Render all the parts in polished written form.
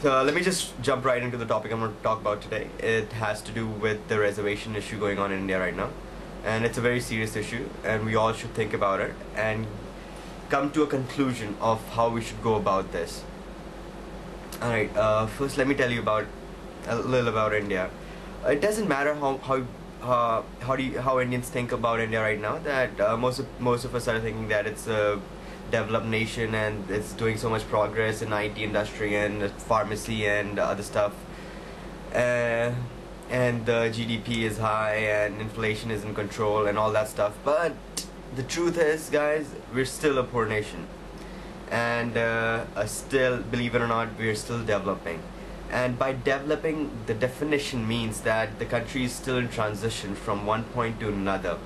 So let me just jump right into the topic I'm going to talk about today. It has to do with the reservation issue going on in India right now. And it's a very serious issue, and we all should think about it and come to a conclusion of how we should go about this. Alright, first let me tell you about a little about India. It doesn't matter how Indians think about India right now. That most of us are thinking that it's a developed nation and it's doing so much progress in IT industry and pharmacy and other stuff. And the GDP is high and inflation is in control and all that stuff. But the truth is, guys, we're still a poor nation, and still, believe it or not, we're still developing. And by developing, the definition means that the country is still in transition from one point to another,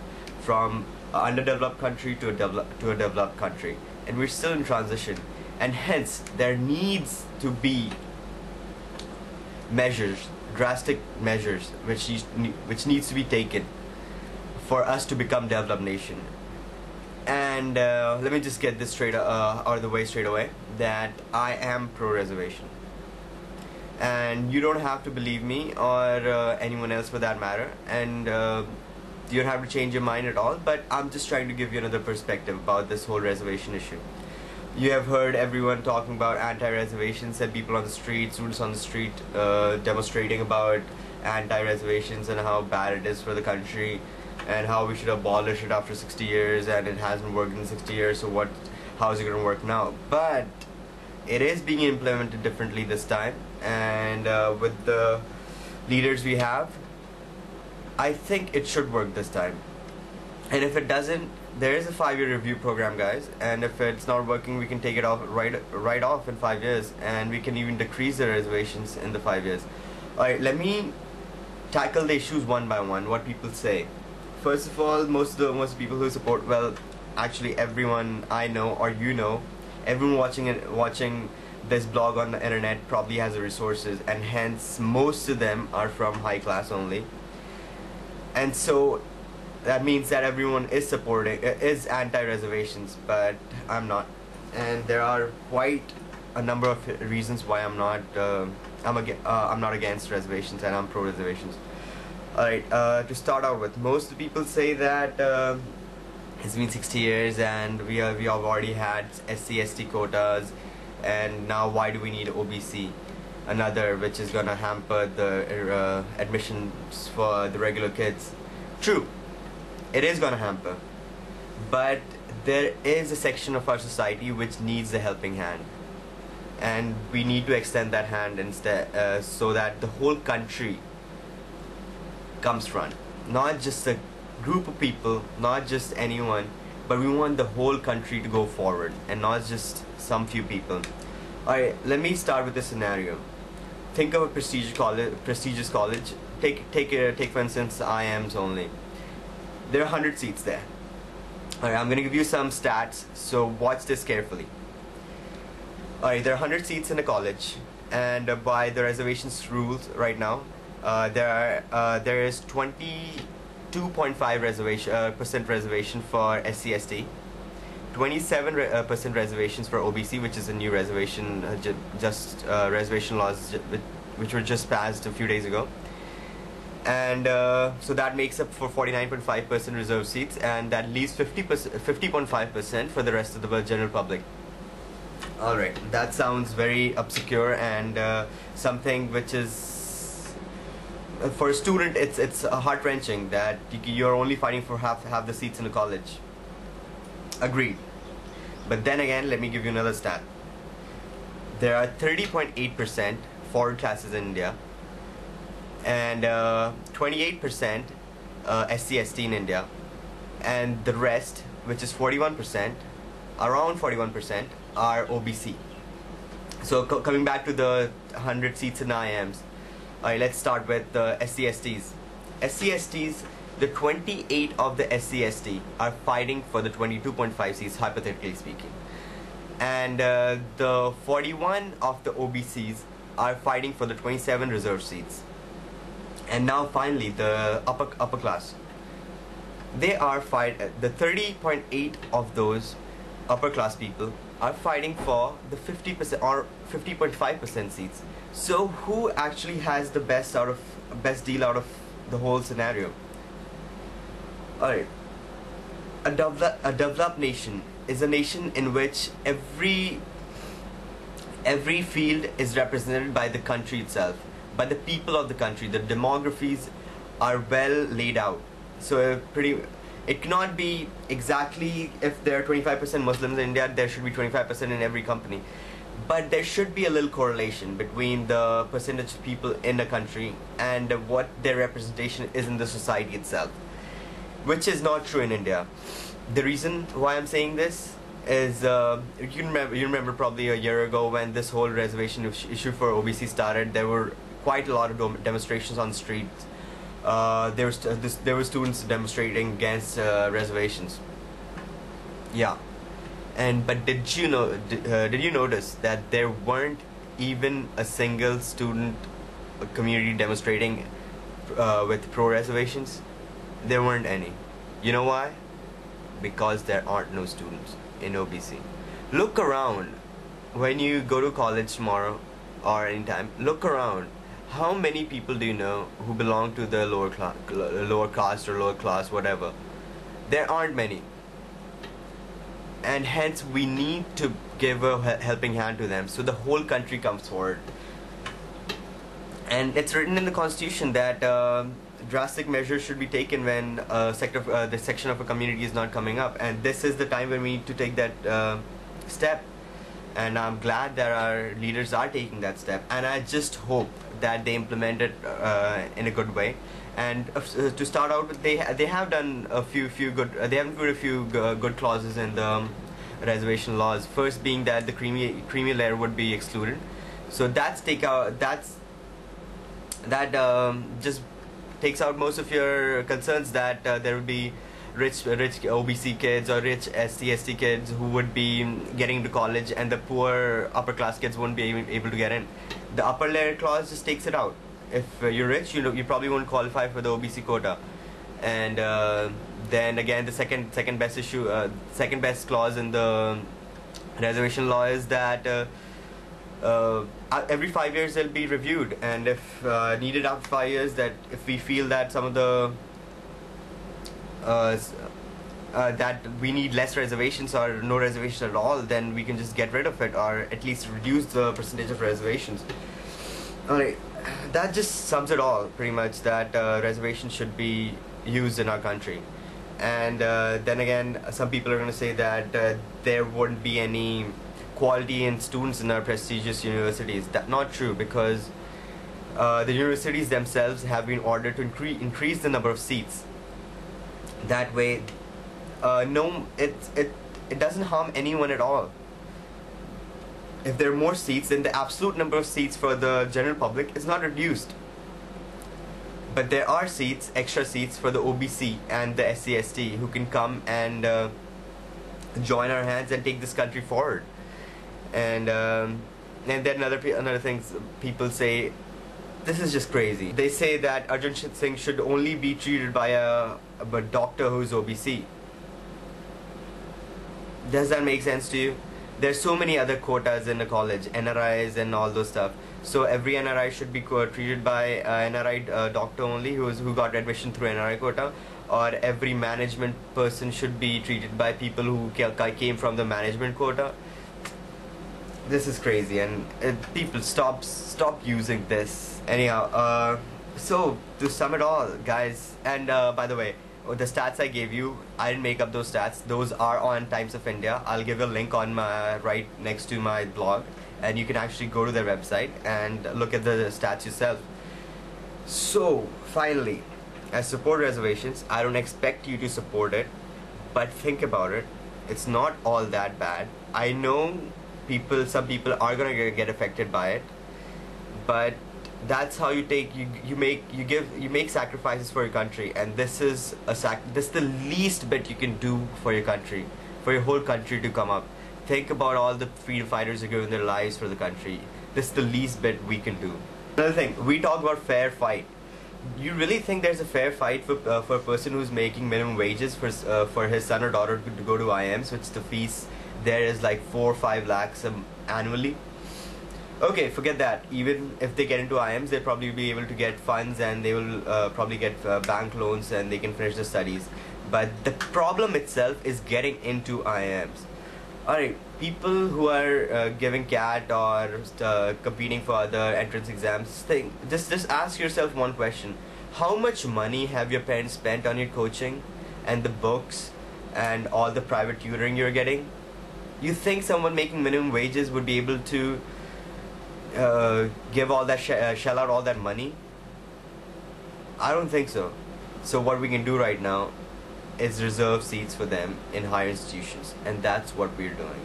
from an underdeveloped country to a developed country, and we're still in transition. And hence, there needs to be measures, drastic measures, which needs to be taken for us to become developed nation. And let me just get this straight out of the way straight away, that I am pro-reservation. And you don't have to believe me or anyone else for that matter, and you don't have to change your mind at all, but I'm just trying to give you another perspective about this whole reservation issue. You have heard everyone talking about anti-reservations, and people on the street, students on the street demonstrating about anti-reservations and how bad it is for the country and how we should abolish it after 60 years, and it hasn't worked in 60 years, so how is it going to work now? But it is being implemented differently this time, and with the leaders we have, I think it should work this time. And if it doesn't, there is a 5-year review program, guys, and if it's not working, we can take it off right off in 5 years, and we can even decrease the reservations in the 5 years. Alright, let me tackle the issues one by one, what people say. First of all, most people who support, well, actually everyone I know or you know, everyone watching this blog on the internet probably has the resources, and hence most of them are from high class only. And so that means that everyone is anti-reservations, but I'm not. And there are quite a number of reasons why I'm not against reservations, and I'm pro-reservations. Alright, to start out with, most people say that it's been 60 years and we have already had SC/ST quotas, and now why do we need OBC? Another which is gonna hamper the admissions for the regular kids. True, it is gonna hamper, but there is a section of our society which needs a helping hand, and we need to extend that hand instead, so that the whole country comes front, not just a group of people, not just anyone, but we want the whole country to go forward and not just some few people. Alright, let me start with this scenario. Think of a prestigious college. Take for instance IIMs only. There are 100 seats there. Alright, I'm gonna give you some stats, so watch this carefully. Alright, there are 100 seats in a college, and by the reservations rules right now, there is 22.5% reservation for SC/ST, 27% reservations for OBC, which is a new reservation, reservation laws which were just passed a few days ago, and so that makes up for 49.5% reserved seats, and that leaves 50.5% for the rest of the general public. Alright, that sounds very obscure and something which is, for a student, it's heart-wrenching that you're only fighting for half the seats in the college. Agreed. But then again, let me give you another stat. There are 30.8% foreign classes in India, and 28% SC/ST in India, and the rest, which is 41%, around 41%, are OBC. So coming back to the 100 seats in IIMs, let's start with the SC/STs. SC/STs, the 28 of the SC/ST are fighting for the 22.5 seats, hypothetically speaking, and the 41 of the OBCs are fighting for the 27 reserved seats. And now finally the upper class, they are the 30.8 of those upper class people are fighting for the 50% or 50.5% seats. So who actually has the best deal out of the whole scenario? Alright, a developed nation is a nation in which every field is represented by the country itself, by the people of the country. The demographies are well laid out. So it cannot be exactly, if there are 25% Muslims in India, there should be 25% in every company. But there should be a little correlation between the percentage of people in a country and what their representation is in the society itself, which is not true in India. The reason why I'm saying this is you remember probably a year ago when this whole reservation issue for OBC started. There were quite a lot of demonstrations on the streets. There were students demonstrating against reservations. Yeah, but did you notice that there weren't even a single student community demonstrating with pro reservations? There weren't any. You know why? Because there aren't no students in OBC. Look around when you go to college tomorrow or anytime. Look around. How many people do you know who belong to the lower caste or lower class, whatever? There aren't many, and hence we need to give a helping hand to them so the whole country comes forward. And it's written in the constitution that drastic measures should be taken when the section of a community is not coming up, and this is the time when we need to take that step. And I'm glad that our leaders are taking that step, and I just hope that they implement it in a good way. And to start out with, they have done a few good good clauses in the reservation laws. First being that the creamy layer would be excluded. So that just takes out most of your concerns that there would be rich OBC kids or rich SC/ST kids who would be getting into college, and the poor upper class kids won't be able to get in. The upper layer clause just takes it out. If you're rich, you probably won't qualify for the OBC quota. And then again, the second best clause in the reservation law is that every 5 years they'll be reviewed, and if needed after 5 years, that if we feel that some of the that we need less reservations or no reservations at all, then we can just get rid of it, or at least reduce the percentage of reservations. Alright, that just sums it all pretty much, that reservations should be used in our country. And then again, some people are going to say that there wouldn't be any quality in students in our prestigious universities. That's not true, because the universities themselves have been ordered to increase the number of seats. That way, it doesn't harm anyone at all. If there are more seats, then the absolute number of seats for the general public is not reduced. But there are seats, extra seats for the OBC and the SC/ST who can come and join our hands and take this country forward. And then another thing people say, this is just crazy. They say that Arjun Singh should only be treated by a doctor who's OBC. Does that make sense to you? There's so many other quotas in the college, NRIs and all those stuff. So every NRI should be treated by an NRI doctor only who got admission through NRI quota, or every management person should be treated by people who came from the management quota. This is crazy, and people stop using this. Anyhow, so to sum it all, guys, and by the way, the stats I gave you, I didn't make up those stats. Those are on Times of India. I'll give a link on my right next to my blog, and you can actually go to their website and look at the stats yourself. So finally, I support reservations. I don't expect you to support it, but think about it. It's not all that bad. I know some people are gonna get affected by it, but that's how you make sacrifices for your country, and this is the least bit you can do for your country, for your whole country to come up. Think about all the freedom fighters who are giving their lives for the country. This is the least bit we can do. Another thing, we talk about fair fight. You really think there's a fair fight for a person who's making minimum wages for his son or daughter to go to IIMs, which the fees there is like 4 or 5 lakhs annually. Okay, forget that. Even if they get into IIMs, they'll probably be able to get funds, and they will probably get bank loans, and they can finish their studies. But the problem itself is getting into IIMs. Alright, people who are giving CAT or competing for other entrance exams, just ask yourself one question. How much money have your parents spent on your coaching and the books and all the private tutoring you're getting? You think someone making minimum wages would be able to give all that shell out all that money? I don't think so. So what we can do right now is reserve seats for them in higher institutions, and that's what we're doing.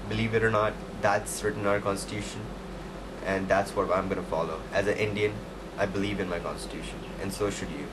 Believe it or not, that's written in our constitution, and that's what I'm going to follow. As an Indian, I believe in my constitution, and so should you.